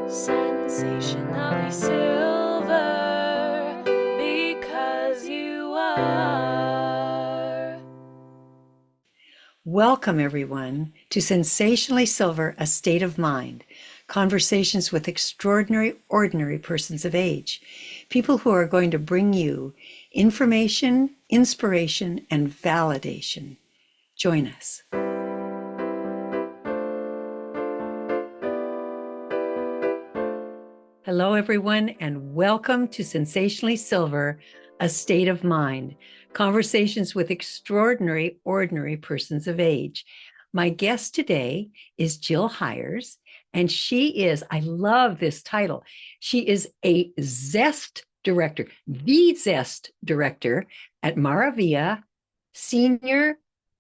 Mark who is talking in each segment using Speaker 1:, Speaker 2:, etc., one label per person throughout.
Speaker 1: Sensationally silver, because you are.
Speaker 2: Welcome, everyone, to Sensationally Silver, A State of Mind, conversations with extraordinary, ordinary persons of age, people who are going to bring you information, inspiration, and validation. Join us. Hello, everyone, and welcome to Sensationally Silver, A State of Mind, conversations with extraordinary, ordinary persons of age. My guest today is Jill Hyers, and she is, I love this title, she is a ZEST Director, the ZEST Director at Maravia Senior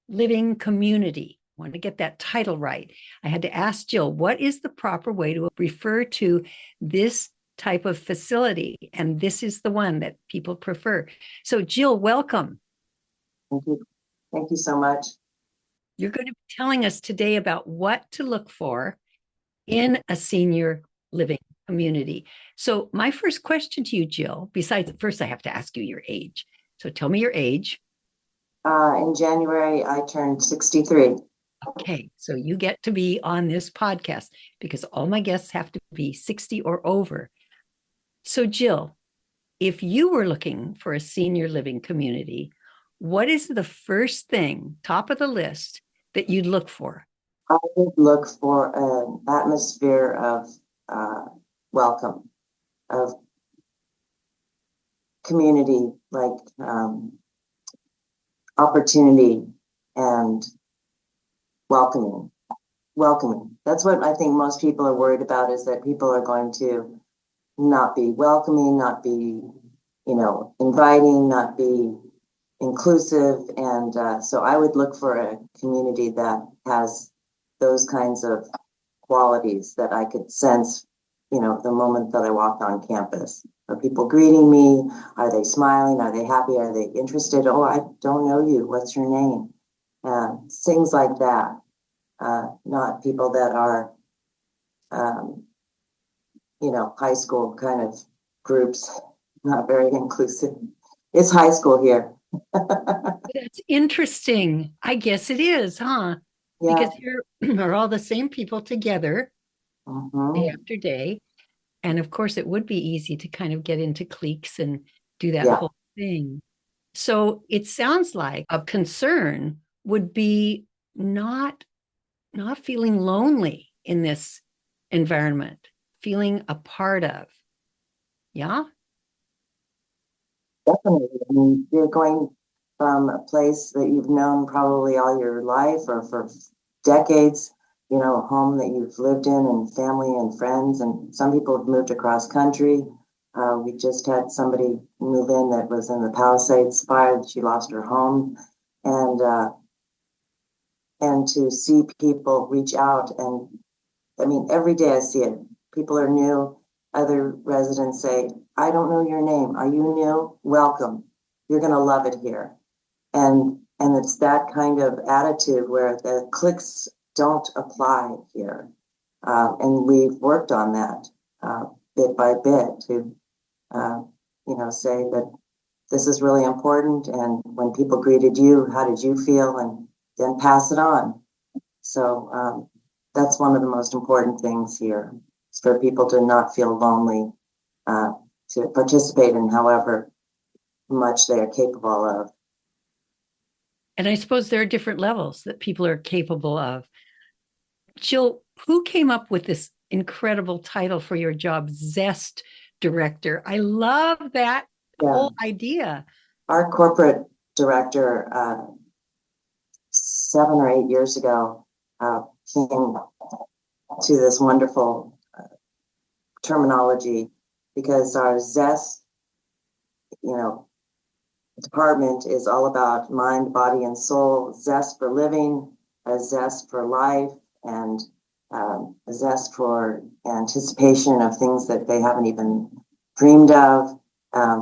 Speaker 2: Living Community. I want to get that title right. I had to ask Jill, what is the proper way to refer to this type of facility? And this is the one that people prefer. So Jill, welcome.
Speaker 3: Thank you. Thank you so much.
Speaker 2: You're going to be telling us today about what to look for in a senior living community. So my first question to you, Jill, besides first I have to ask you your age. So tell me your age.
Speaker 3: In January, I turned 63.
Speaker 2: Okay, so you get to be on this podcast because all my guests have to be 60 or over. So Jill, if you were looking for a senior living community, what is the first thing, top of the list, that you'd look for?
Speaker 3: I would look for an atmosphere of welcome, of community, like opportunity and welcoming. Welcoming. That's what I think most people are worried about, is that people are going to not be welcoming, not be, inviting, not be inclusive. And so I would look for a community that has those kinds of qualities that I could sense, the moment that I walked on campus. Are people greeting me? Are they smiling? Are they happy? Are they interested? Oh, I don't know you. What's your name? Things like that. Not people that are, high school kind of groups, not very inclusive. It's high school here.
Speaker 2: That's interesting. I guess it is, huh?
Speaker 3: Yeah.
Speaker 2: Because here are all the same people together day after day. And of course, it would be easy to kind of get into cliques and do that whole thing. So it sounds like a concern would be not feeling lonely in this environment, feeling a part of. Yeah.
Speaker 3: Definitely. I mean, you're going from a place that you've known probably all your life or for decades, a home that you've lived in and family and friends. And some people have moved across country. We just had somebody move in that was in the Palisades fire. She lost her home. And to see people reach out. And I mean, every day I see it. People are new. Other residents say, I don't know your name. Are you new? Welcome. You're going to love it here. And it's that kind of attitude where the cliques don't apply here. And we've worked on that bit by bit to, say that this is really important. And when people greeted you, how did you feel? And then pass it on. So that's one of the most important things here. For people to not feel lonely, to participate in however much they are capable of.
Speaker 2: And I suppose there are different levels that people are capable of. Jill, who came up with this incredible title for your job, ZEST Director? I love that whole idea.
Speaker 3: Our corporate director, 7 or 8 years ago, came to this wonderful terminology, because our ZEST, department is all about mind, body, and soul. Zest for living, a zest for life, and a zest for anticipation of things that they haven't even dreamed of.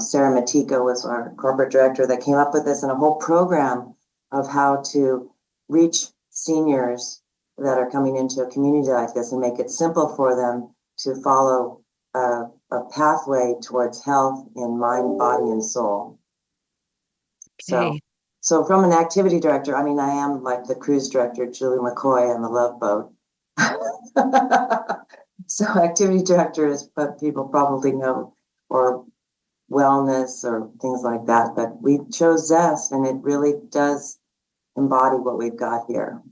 Speaker 3: Sarah Matika was our corporate director that came up with this, and a whole program of how to reach seniors that are coming into a community like this and make it simple for them to follow a pathway towards health in mind, body, and soul.
Speaker 2: Okay.
Speaker 3: So from an activity director, I mean, I am like the cruise director, Julie McCoy, on the Love Boat. So activity director is what people probably know, or wellness or things like that. But we chose Zest, and it really does embody what we've got here.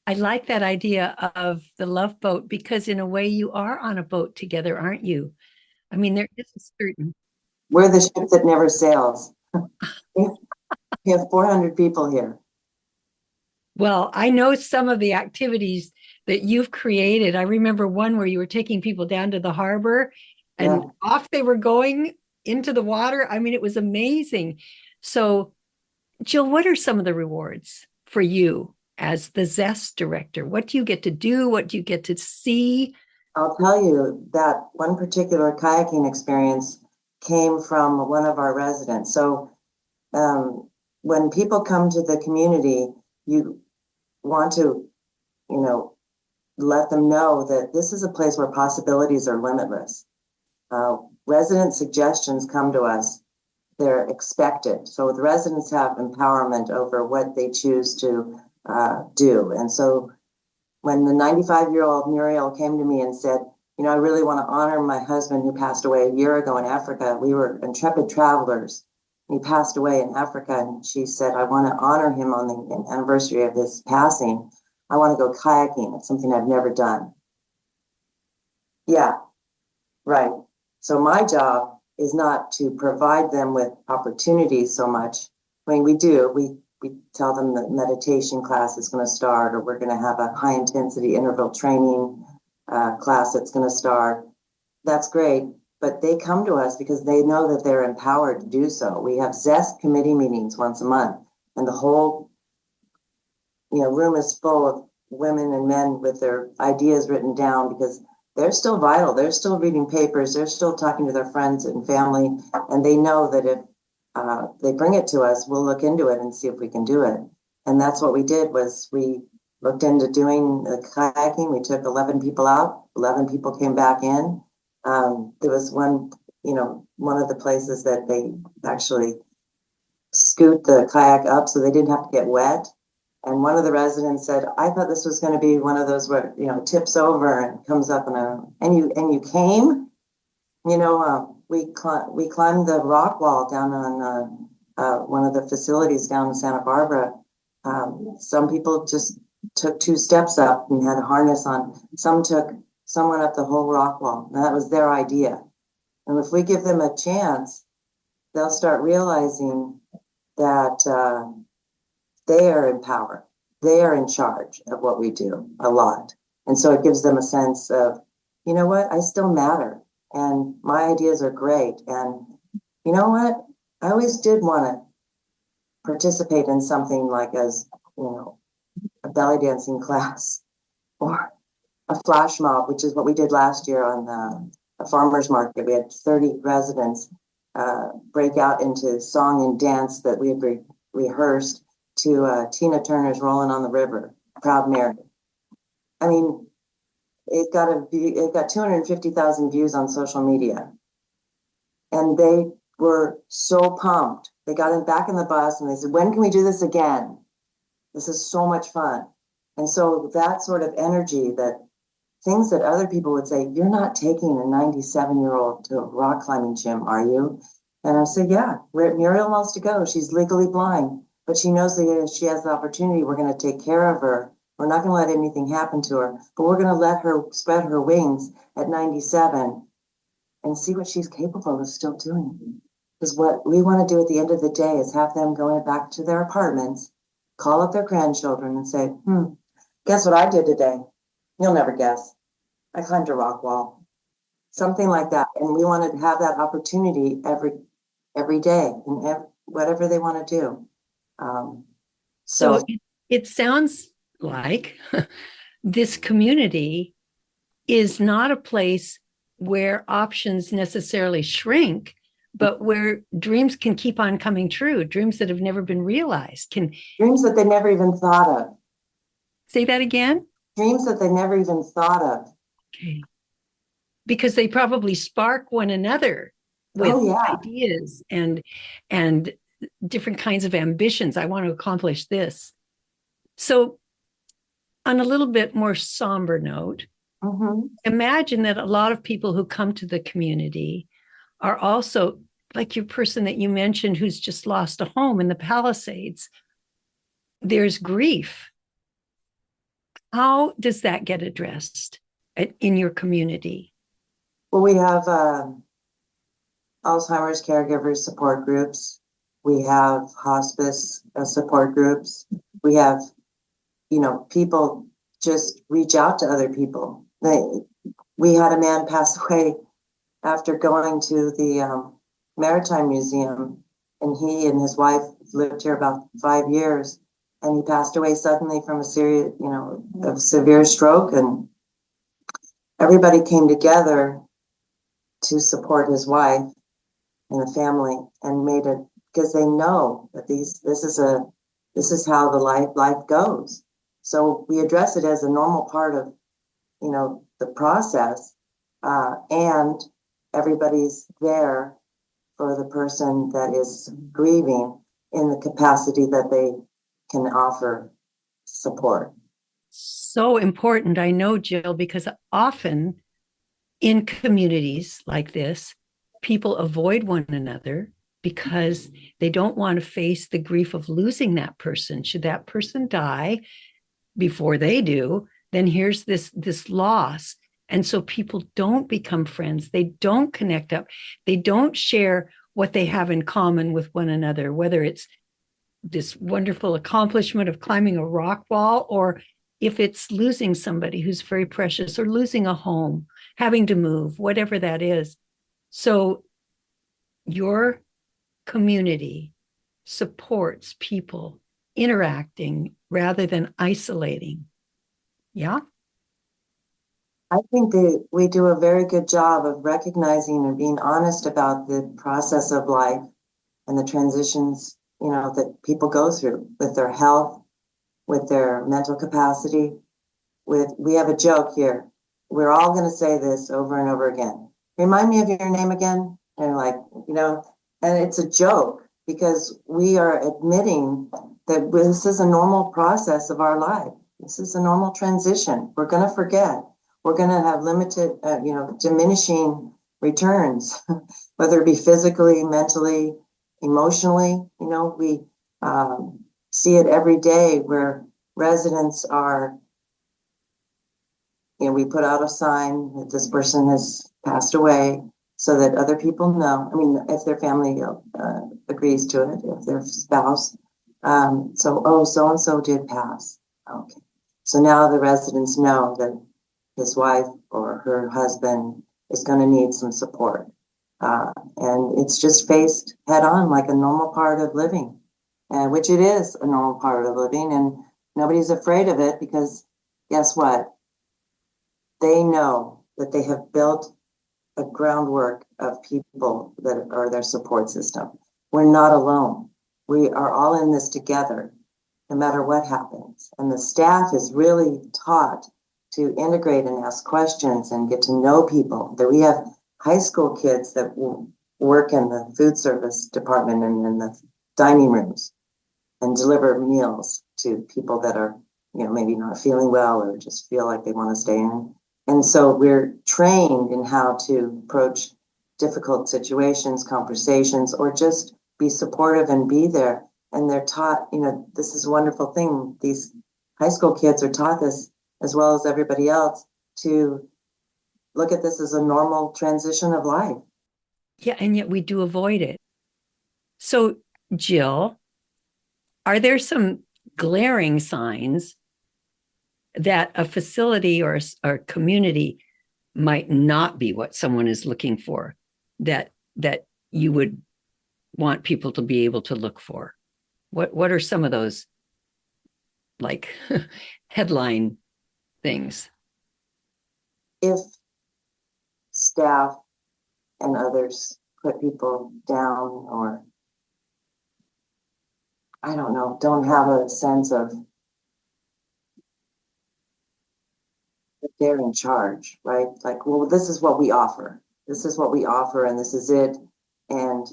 Speaker 2: I like that idea of the love boat because in a way you are on a boat together, aren't you? I mean, there is a certain.
Speaker 3: We're the ship that never sails. We have 400 people here.
Speaker 2: Well, I know some of the activities that you've created. I remember one where you were taking people down to the harbor and off they were going into the water. I mean, it was amazing. So, Jill, what are some of the rewards for you as the ZEST director? What do you get to do? What do you get to see?
Speaker 3: I'll tell you that one particular kayaking experience came from one of our residents. So when people come to the community, you want to, let them know that this is a place where possibilities are limitless. Resident suggestions come to us. They're expected. So the residents have empowerment over what they choose to do. And so when the 95-year-old Muriel came to me and said, I really want to honor my husband who passed away a year ago in Africa. We were intrepid travelers. He passed away in Africa. And she said, I want to honor him on the anniversary of his passing. I want to go kayaking. It's something I've never done. Yeah, right. So my job is not to provide them with opportunities so much. I mean, we do. We tell them that meditation class is going to start, or we're going to have a high intensity interval training class that's going to start. That's great. But they come to us because they know that they're empowered to do so. We have ZEST committee meetings once a month, and the whole room is full of women and men with their ideas written down because they're still vital. They're still reading papers. They're still talking to their friends and family. And they know that if they bring it to us, we'll look into it and see if we can do it. And that's what we did was we looked into doing the kayaking. We took 11 people out. 11 people came back in. There was one of the places that they actually scoot the kayak up so they didn't have to get wet. And one of the residents said, I thought this was going to be one of those where, tips over and comes up and you came, we climbed the rock wall down on one of the facilities down in Santa Barbara. Some people just took 2 steps up and had a harness on. Some went up the whole rock wall. And that was their idea. And if we give them a chance, they'll start realizing that they are in power. They are in charge of what we do a lot. And so it gives them a sense of, you know what, I still matter. And my ideas are great. And you know what, I always did want to participate in something like as, a belly dancing class or a flash mob, which is what we did last year on a farmer's market. We had 30 residents break out into song and dance that we had rehearsed to Tina Turner's Rolling on the River, Proud Mary. I mean, it got 250,000 views on social media. And they were so pumped. They got back in the bus and they said, when can we do this again? This is so much fun. And so that sort of energy, that things that other people would say, you're not taking a 97-year-old to a rock climbing gym, are you? And I said, yeah, Muriel wants to go. She's legally blind. But she knows that if she has the opportunity, we're going to take care of her. We're not going to let anything happen to her, but we're going to let her spread her wings at 97 and see what she's capable of still doing. Because what we want to do at the end of the day is have them going back to their apartments, call up their grandchildren and say, guess what I did today? You'll never guess. I climbed a rock wall. Something like that. And we want to have that opportunity every day and whatever they want to do.
Speaker 2: So it sounds like this community is not a place where options necessarily shrink, but where dreams can keep on coming true, dreams that have never been realized.
Speaker 3: Dreams that they never even thought of.
Speaker 2: Say that again?
Speaker 3: Dreams that they never even thought of.
Speaker 2: Okay. because they probably spark one another with
Speaker 3: Oh, yeah.
Speaker 2: ideas and different kinds of ambitions. I want to accomplish this. So, on a little bit more somber note, imagine that a lot of people who come to the community are also like your person that you mentioned who's just lost a home in the Palisades. There's grief. How does that get addressed in your community?
Speaker 3: Well, we have Alzheimer's caregivers support groups. We have hospice support groups. We have, people just reach out to other people. We had a man pass away after going to the Maritime Museum, and he and his wife lived here about 5 years, and he passed away suddenly from a severe stroke, and everybody came together to support his wife and the family, and made it, because they know that this is how the life goes. So we address it as a normal part of the process, and everybody's there for the person that is grieving in the capacity that they can offer support.
Speaker 2: So important. I know, Jill, because often in communities like this, people avoid one another because they don't want to face the grief of losing that person. Should that person die before they do, then here's this loss. And so people don't become friends. They don't connect up. They don't share what they have in common with one another, whether it's this wonderful accomplishment of climbing a rock wall, or if it's losing somebody who's very precious, or losing a home, having to move, whatever that is. So your community supports people interacting rather than isolating. Yeah.
Speaker 3: I think that we do a very good job of recognizing and being honest about the process of life and the transitions, that people go through with their health, with their mental capacity. We have a joke here. We're all going to say this over and over again. Remind me of your name again. And like, and it's a joke because we are admitting that this is a normal process of our life. This is a normal transition. We're going to forget. We're going to have limited, diminishing returns, whether it be physically, mentally, emotionally. We see it every day where residents are, we put out a sign that this person has passed away so that other people know. I mean, if their family agrees to it, if their spouse. So-and-so did pass. Okay. So now the residents know that his wife or her husband is going to need some support. And it's just faced head on like a normal part of living, which it is a normal part of living. And nobody's afraid of it because guess what? They know that they have built a groundwork of people that are their support system. We're not alone. We are all in this together, no matter what happens. And the staff is really taught to integrate and ask questions and get to know people. That we have high school kids that work in the food service department and in the dining rooms and deliver meals to people that are, maybe not feeling well or just feel like they want to stay in. And so we're trained in how to approach difficult situations, conversations, or just be supportive and be there. And they're taught, this is a wonderful thing. These high school kids are taught this as well as everybody else to look at this as a normal transition of life.
Speaker 2: Yeah, and yet we do avoid it. So, Jill, are there some glaring signs that a facility or a community might not be what someone is looking for, that you would want people to be able to look for? What are some of those like headline things?
Speaker 3: If staff and others put people down, or I don't know, don't have a sense of they're in charge, right? Like, well, this is what we offer. This is what we offer, and this is it. And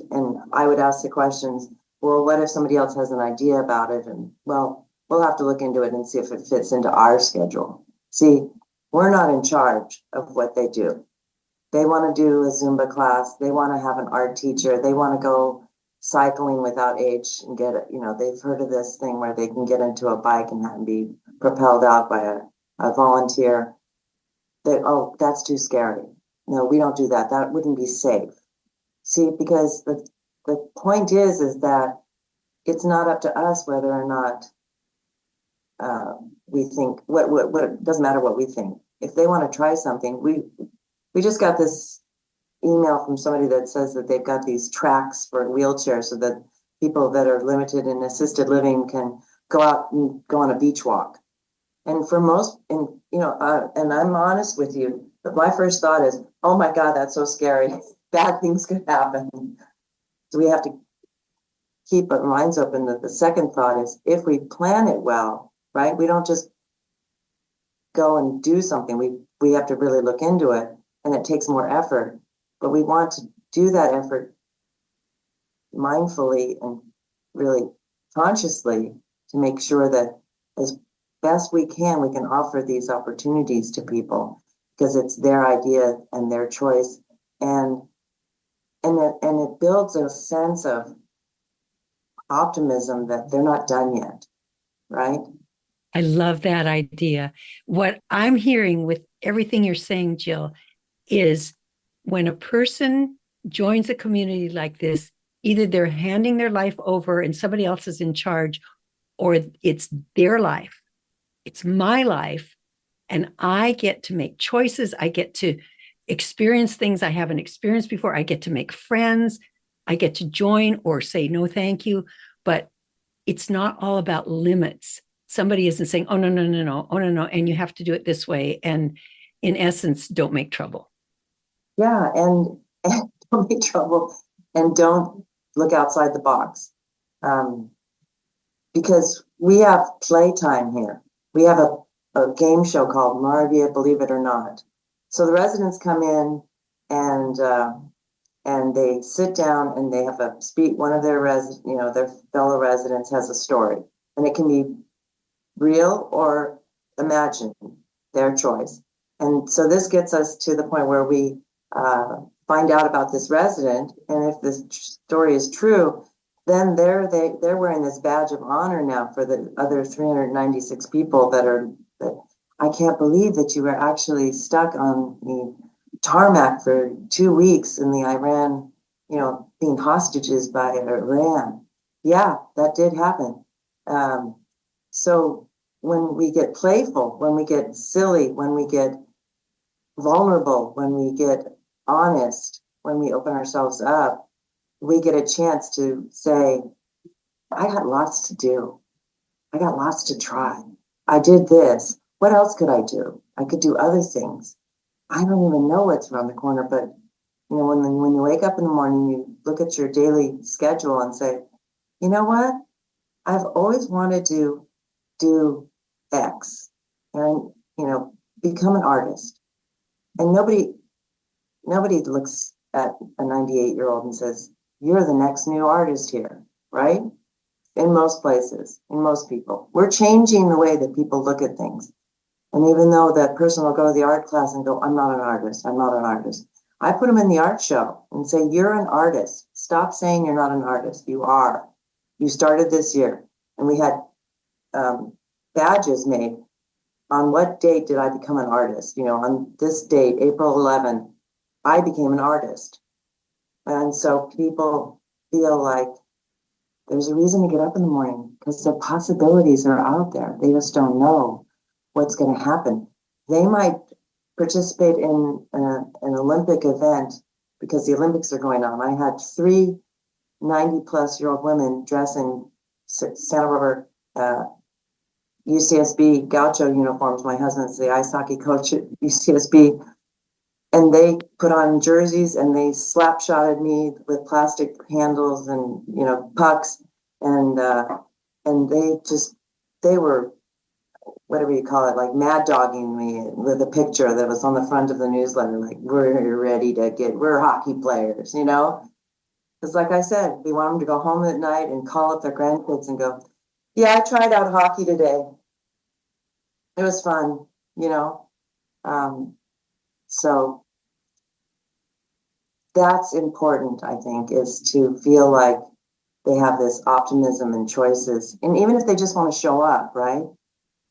Speaker 3: I would ask the questions, well, what if somebody else has an idea about it? And well, we'll have to look into it and see if it fits into our schedule. See, we're not in charge of what they do. They want to do a Zumba class. They want to have an art teacher. They want to go cycling without age and get it. You know, they've heard of this thing where they can get into a bike and be propelled out by a volunteer. Oh, that's too scary. No, we don't do that. That wouldn't be safe. See, because the point is that it's not up to us whether or not we think what it doesn't matter what we think. If they want to try something, we just got this email from somebody that says that they've got these tracks for wheelchairs so that people that are limited in assisted living can go out and go on a beach walk. And for most, and and I'm honest with you, but my first thought is, oh my God, that's so scary. Bad things could happen. So we have to keep our minds open. That the second thought is, if we plan it well, right? We don't just go and do something. We have to really look into it, and it takes more effort. But we want to do that effort mindfully and really consciously to make sure that as best we can offer these opportunities to people because it's their idea and their choice, and it builds a sense of optimism that they're not done yet, right?
Speaker 2: I love that idea. What I'm hearing with everything you're saying, Jill, is when a person joins a community like this, either they're handing their life over and somebody else is in charge, or it's their life. It's my life, and I get to make choices. I get to experience things I haven't experienced before. I get to make friends. I get to join or say no, thank you. But it's not all about limits. Somebody isn't saying, oh, no, oh, no, and you have to do it this way. And in essence, don't make trouble.
Speaker 3: Yeah, and don't make trouble and don't look outside the box. Because we have playtime here. We have a game show called Maravia, Believe It or Not. So the residents come in and they sit down and they have a speak. One of their their fellow residents has a story, and it can be real or imagined, their choice. And so this gets us to the point where we find out about this resident, and if the story is true, then they're wearing this badge of honor now for the other 396 people that I can't believe that you were actually stuck on the tarmac for 2 weeks in the Iran, being hostages by Iran. Yeah, that did happen. So when we get playful, when we get silly, when we get vulnerable, when we get honest, when we open ourselves up, we get a chance to say, I got lots to do. I got lots to try. I did this. What else could I do? I could do other things. I don't even know what's around the corner, but when you wake up in the morning, you look at your daily schedule and say, you know what? I've always wanted to do X and, become an artist. And nobody looks at a 98-year-old and says, you're the next new artist here, right? In most places, in most people. We're changing the way that people look at things. And even though that person will go to the art class and go, I'm not an artist, I'm not an artist. I put them in the art show and say, you're an artist. Stop saying you're not an artist. You are. You started this year. And we had badges made. On what date did I become an artist? On this date, April 11th, I became an artist. And so people feel like there's a reason to get up in the morning because the possibilities are out there. They just don't know what's going to happen. They might participate in an Olympic event because the Olympics are going on. I had 3 90-plus-year-old women dress in Santa Barbara UCSB Gaucho uniforms. My husband's the ice hockey coach at UCSB. And they put on jerseys and they slap shotted me with plastic handles and, pucks. And they were whatever you call it, like mad dogging me with a picture that was on the front of the newsletter, like, we're hockey players, you know? Because like I said, we want them to go home at night and call up their grandkids and go, yeah, I tried out hockey today. It was fun, you know? So that's important, I think, is to feel like they have this optimism and choices. And even if they just want to show up, right?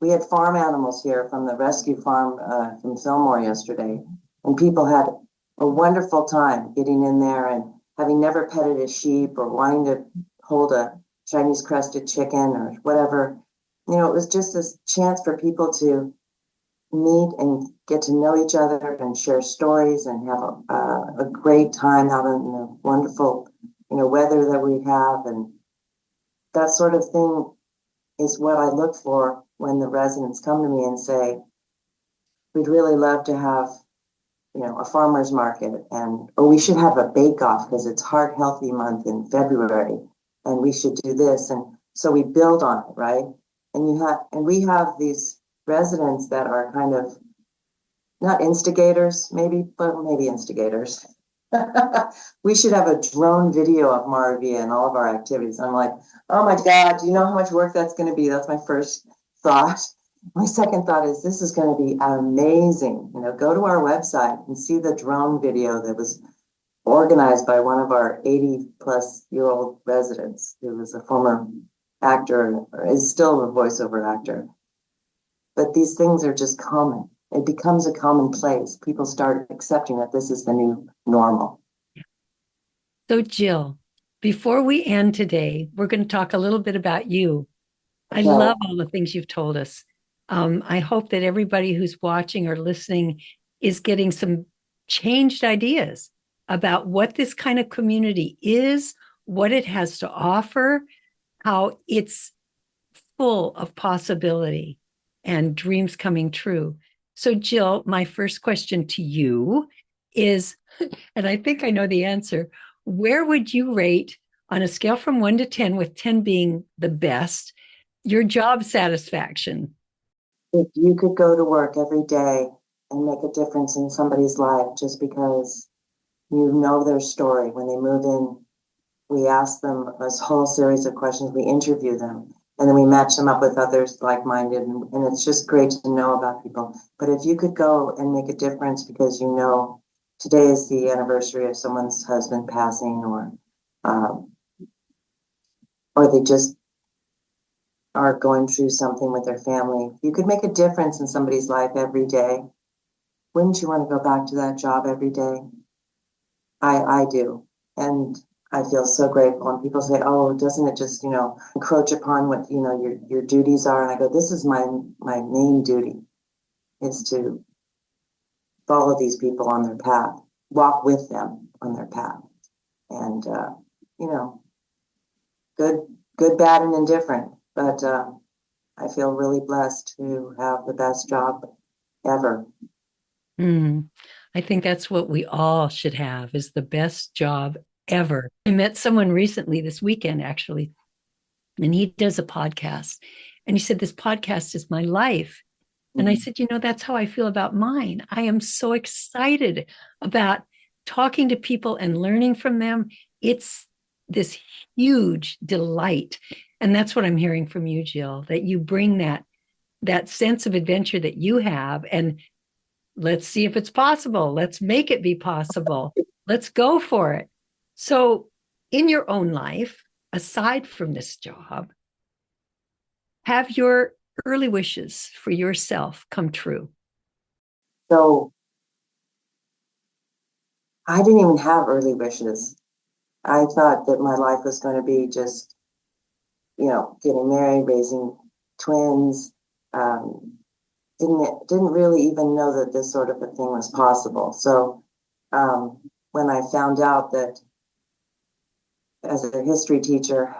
Speaker 3: We had farm animals here from the rescue farm from Fillmore yesterday, and people had a wonderful time getting in there and having never petted a sheep or wanting to hold a Chinese crested chicken or whatever. You know, it was just this chance for people to meet and get to know each other and share stories and have a great time out in the wonderful, you know, weather that we have. And that sort of thing is what I look for when the residents come to me and say, we'd really love to have, you know, a farmer's market, and or we should have a bake-off because it's Heart Healthy Month in February, and we should do this. And so we build on it, right? And we have these residents that are kind of not instigators, maybe, but maybe instigators. We should have a drone video of Maravia and all of our activities. I'm like, oh my God, do you know how much work that's going to be? That's my first thought. My second thought is this is going to be amazing. You know, go to our website and see the drone video that was organized by one of our 80-plus-year-old residents who was a former actor, or is still a voiceover actor. But these things are just common. It becomes a commonplace. People start accepting that this is the new normal.
Speaker 2: So, Jill, before we end today, we're going to talk a little bit about you. I
Speaker 3: Okay.
Speaker 2: love all the things you've told us. I hope that everybody who's watching or listening is getting some changed ideas about what this kind of community is, what it has to offer, how it's full of possibility and dreams coming true. So, Jill, my first question to you is, and I think I know the answer, where would you rate on a scale from 1 to 10, with 10 being the best, your job satisfaction?
Speaker 3: If you could go to work every day and make a difference in somebody's life just because you know their story, when they move in, we ask them a whole series of questions, we interview them, and then we match them up with others like-minded, and it's just great to know about people. But if you could go and make a difference because you know today is the anniversary of someone's husband passing, or they just are going through something with their family, you could make a difference in somebody's life every day. Wouldn't you want to go back to that job every day? I do. And I feel so grateful. And people say, oh, doesn't it just, you know, encroach upon what, you know, your duties are? And I go, this is my main duty, is to follow these people on their path, walk with them on their path. And, you know, good, bad, and indifferent. But I feel really blessed to have the best job ever.
Speaker 2: I think that's what we all should have, is the best job ever. I met someone recently this weekend, actually, and he does a podcast. And he said, this podcast is my life. And I said, you know, that's how I feel about mine. I am so excited about talking to people and learning from them. It's this huge delight. And that's what I'm hearing from you, Jill, that you bring that sense of adventure that you have. And let's see if it's possible. Let's make it be possible. Let's go for it. So, in your own life, aside from this job, have your early wishes for yourself come true?
Speaker 3: So I didn't even have early wishes. I thought that my life was going to be just, you know, getting married, raising twins. Didn't really even know that this sort of a thing was possible. So when I found out that, as a history teacher,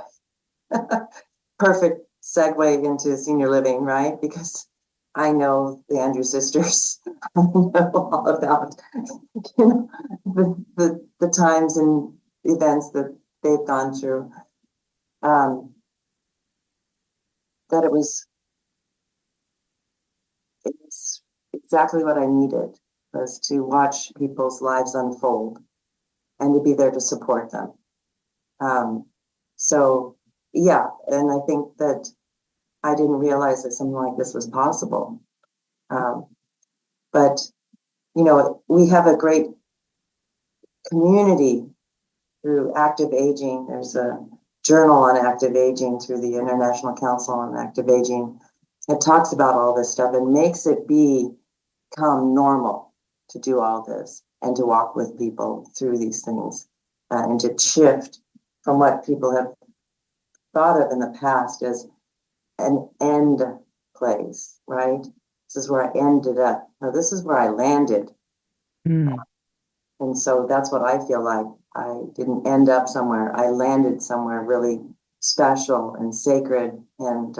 Speaker 3: perfect segue into senior living, right? Because I know the Andrew sisters. I know all about, you know, the times and events that they've gone through. That it was exactly what I needed, was to watch people's lives unfold and to be there to support them. So yeah, and I think that I didn't realize that something like this was possible. But we have a great community through active aging. There's a journal on active aging through the International Council on Active Aging. It talks about all this stuff and makes it become normal to do all this and to walk with people through these things and to shift from what people have thought of in the past as an end place, right? This is where I ended up. No, this is where I landed.
Speaker 2: Mm.
Speaker 3: And so that's what I feel like. I didn't end up somewhere. I landed somewhere really special and sacred. And,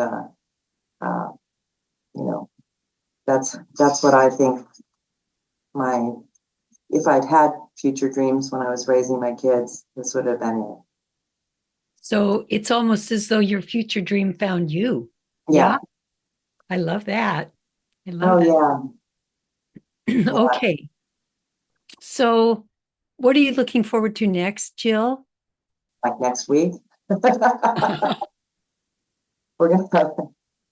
Speaker 3: that's what I think if I'd had future dreams when I was raising my kids, this would have been it.
Speaker 2: So it's almost as though your future dream found you.
Speaker 3: Yeah.
Speaker 2: I love that. I love
Speaker 3: Oh,
Speaker 2: that.
Speaker 3: yeah.
Speaker 2: Okay. So what are you looking forward to next, Jill?
Speaker 3: Like next week. We're going to have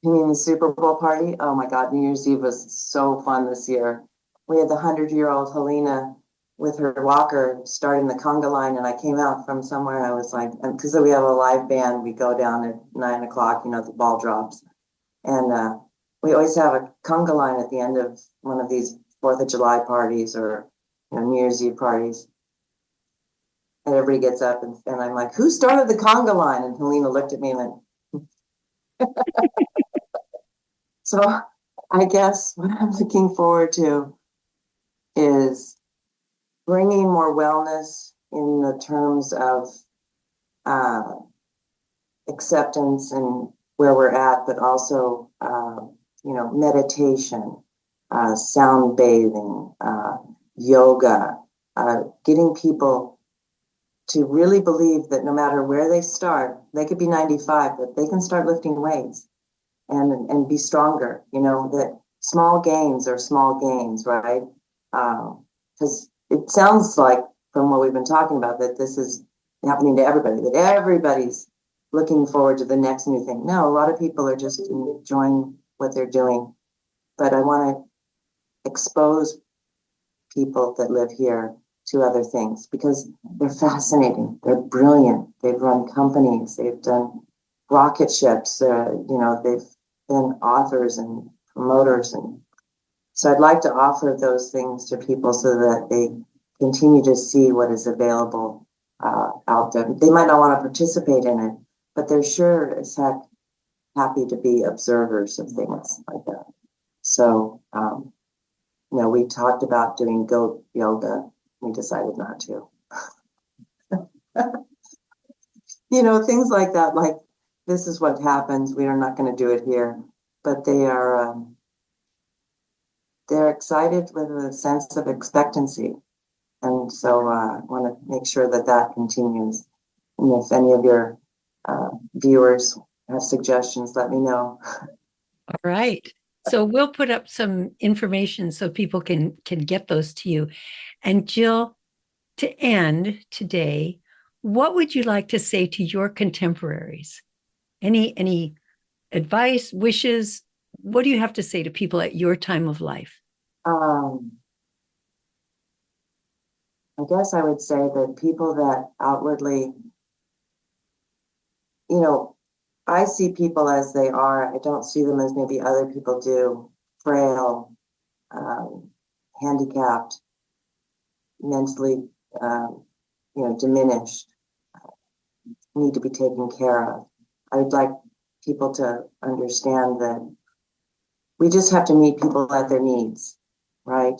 Speaker 3: the Super Bowl party. Oh my God, New Year's Eve was so fun this year. We had the 100-year-old Helena with her walker starting the conga line, and I came out from somewhere. I was like, because we have a live band, we go down at 9 o'clock, the ball drops. And we always have a conga line at the end of one of these 4th of July parties or New Year's Eve parties. And everybody gets up and I'm like, who started the conga line? And Helena looked at me and went, so I guess what I'm looking forward to is bringing more wellness in the terms of acceptance and where we're at, but also, meditation, sound bathing, yoga, getting people to really believe that no matter where they start, they could be 95, but they can start lifting weights and be stronger, that small gains are small gains, right? Because it sounds like from what we've been talking about that this is happening to everybody, that everybody's looking forward to the next new thing. No, a lot of people are just enjoying what they're doing. But I want to expose people that live here to other things because they're fascinating. They're brilliant. They've run companies. They've done rocket ships. They've been authors and promoters. And so I'd like to offer those things to people so that they continue to see what is available out there. They might not want to participate in it, but they're sure as heck happy to be observers of things like that. So, we talked about doing goat yoga. We decided not to. Things like that, like this is what happens. We are not going to do it here, but they're excited with a sense of expectancy. And so I want to make sure that continues. And if any of your viewers have suggestions, let me know.
Speaker 2: All right. So we'll put up some information so people can get those to you. And Jill, to end today, what would you like to say to your contemporaries? Any advice, wishes? What do you have to say to people at your time of life?
Speaker 3: I guess I would say that people that outwardly, I see people as they are. I don't see them as maybe other people do, frail, handicapped, mentally, diminished, need to be taken care of. I would like people to understand that we just have to meet people at their needs, right?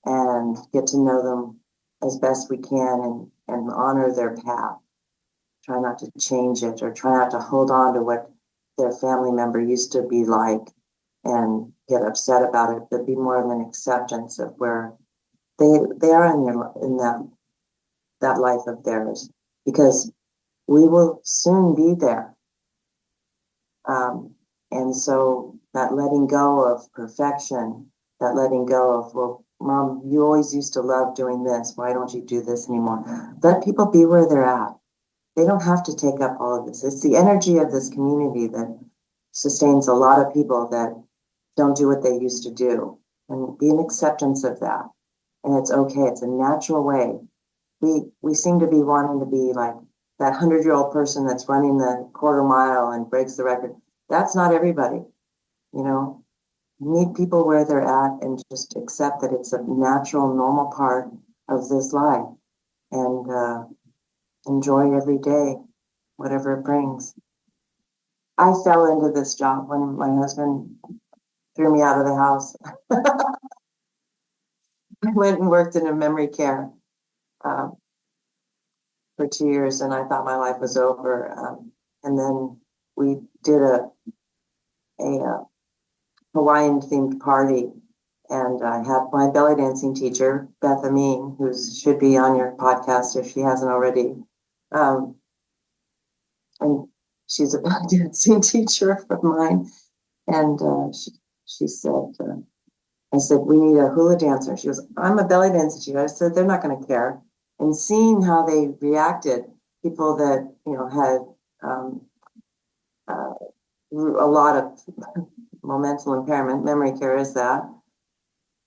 Speaker 3: And get to know them as best we can and honor their path. Try not to change it or try not to hold on to what their family member used to be like and get upset about it, but be more of an acceptance of where they are in that life of theirs, because we will soon be there. And so that letting go of perfection that letting go of, well, Mom, you always used to love doing this. Why don't you do this anymore? Let people be where they're at. They don't have to take up all of this. It's the energy of this community that sustains a lot of people that don't do what they used to do, and be an acceptance of that. And it's okay. It's a natural way. We seem to be wanting to be like that 100-year-old person that's running the quarter mile and breaks the record. That's not everybody, you know. Meet people where they're at and just accept that it's a natural, normal part of this life, and enjoy every day, whatever it brings. I fell into this job when my husband threw me out of the house. I went and worked in a memory care uh, for 2 years, and I thought my life was over. And then we did a Hawaiian themed party, and I had my belly dancing teacher, Beth Amin, who should be on your podcast if she hasn't already. And she's a belly dancing teacher of mine. And she said, I said, we need a hula dancer. She goes, I'm a belly dancer teacher. I said, they're not going to care. And seeing how they reacted, people that, had a lot of mental impairment, memory care is that,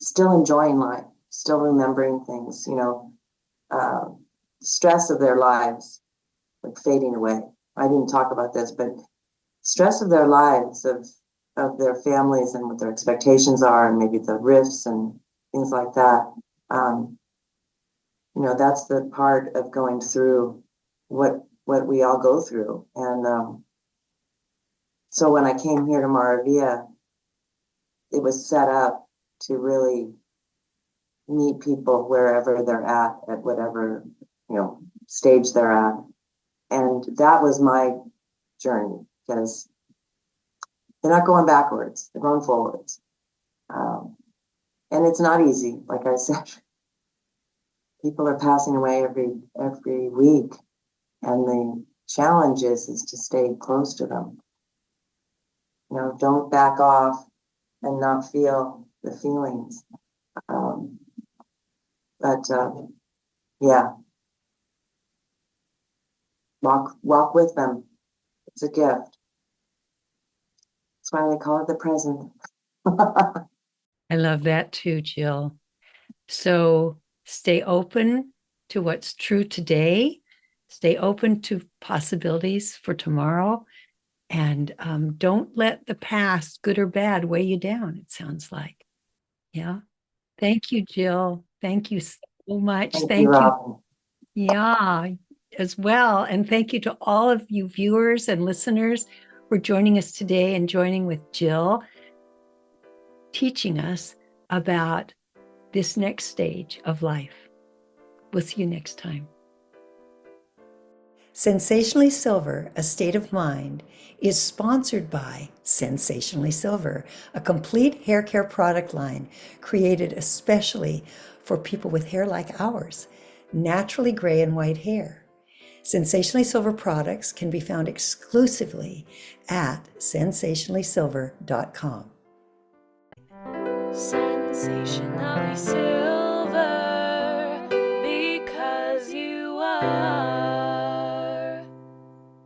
Speaker 3: still enjoying life, still remembering things, stress of their lives, like fading away. I didn't talk about this, but stress of their lives, of their families and what their expectations are, and maybe the rifts and things like that. That's the part of going through what we all go through. And so when I came here to Maravia, it was set up to really meet people wherever they're at whatever, stage they're at. And that was my journey, because they're not going backwards, they're going forwards. And it's not easy. Like I said, people are passing away every week. And the challenge is to stay close to them. Don't back off and not feel the feelings. But yeah, walk with them. It's a gift. That's why they call it the present.
Speaker 2: I love that too, Jill. So stay open to what's true today. Stay open to possibilities for tomorrow. And don't let the past, good or bad, weigh you down, it sounds like. Yeah. Thank you, Jill. Thank you so much.
Speaker 3: Thank
Speaker 2: Thank
Speaker 3: you,
Speaker 2: you.
Speaker 3: Robin.
Speaker 2: Yeah, as well. And thank you to all of you viewers and listeners for joining us today and joining with Jill, teaching us about this next stage of life. We'll see you next time. Sensationally Silver, A State of Mind, is sponsored by Sensationally Silver, a complete hair care product line created especially for people with hair like ours, naturally gray and white hair. Sensationally Silver products can be found exclusively at sensationallysilver.com.
Speaker 1: Sensationally silver, because you are.